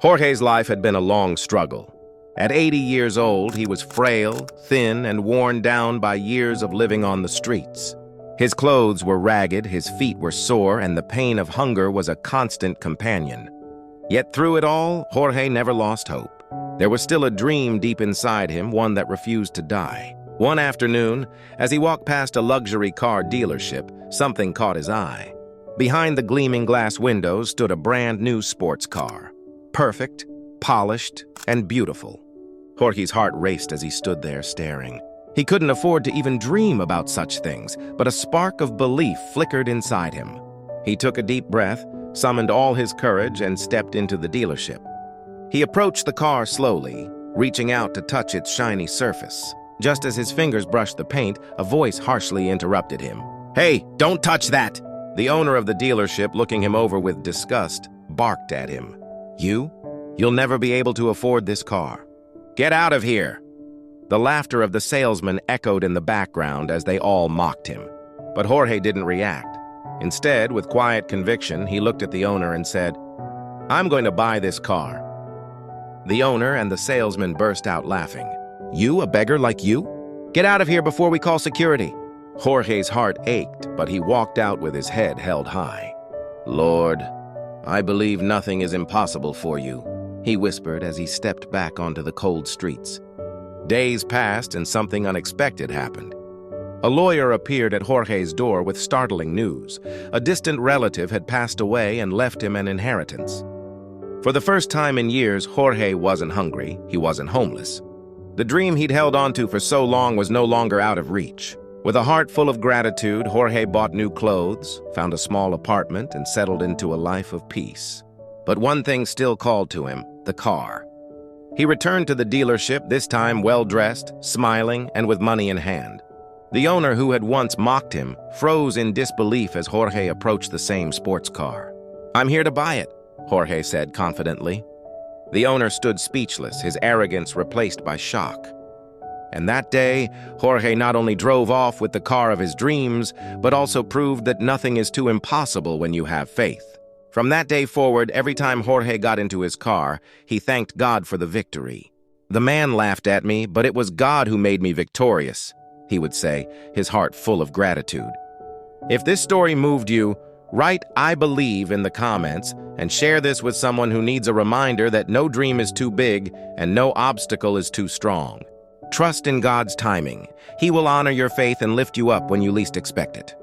Jorge's life had been a long struggle. At 80 years old, he was frail, thin, and worn down by years of living on the streets. His clothes were ragged, his feet were sore, and the pain of hunger was a constant companion. Yet through it all, Jorge never lost hope. There was still a dream deep inside him, one that refused to die. One afternoon, as he walked past a luxury car dealership, something caught his eye. Behind the gleaming glass windows stood a brand new sports car. Perfect, polished, and beautiful. Jorge's heart raced as he stood there staring. He couldn't afford to even dream about such things, but a spark of belief flickered inside him. He took a deep breath, summoned all his courage, and stepped into the dealership. He approached the car slowly, reaching out to touch its shiny surface. Just as his fingers brushed the paint, a voice harshly interrupted him. "Hey, don't touch that!" The owner of the dealership, looking him over with disgust, barked at him. You'll never be able to afford this car. Get out of here!" The laughter of the salesman echoed in the background as they all mocked him. But Jorge didn't react. Instead, with quiet conviction, he looked at the owner and said, "I'm going to buy this car." The owner and the salesman burst out laughing. "You, a beggar like you? Get out of here before we call security." Jorge's heart ached, but he walked out with his head held high. "Lord, I believe nothing is impossible for you," he whispered as he stepped back onto the cold streets. Days passed and something unexpected happened. A lawyer appeared at Jorge's door with startling news. A distant relative had passed away and left him an inheritance. For the first time in years, Jorge wasn't hungry, he wasn't homeless. The dream he'd held onto for so long was no longer out of reach. With a heart full of gratitude, Jorge bought new clothes, found a small apartment, and settled into a life of peace. But one thing still called to him: the car. He returned to the dealership, this time well-dressed, smiling, and with money in hand. The owner, who had once mocked him, froze in disbelief as Jorge approached the same sports car. "I'm here to buy it," Jorge said confidently. The owner stood speechless, his arrogance replaced by shock. And that day, Jorge not only drove off with the car of his dreams, but also proved that nothing is too impossible when you have faith. From that day forward, every time Jorge got into his car, he thanked God for the victory. "The man laughed at me, but it was God who made me victorious," he would say, his heart full of gratitude. If this story moved you, write "I believe" in the comments and share this with someone who needs a reminder that no dream is too big and no obstacle is too strong. Trust in God's timing. He will honor your faith and lift you up when you least expect it.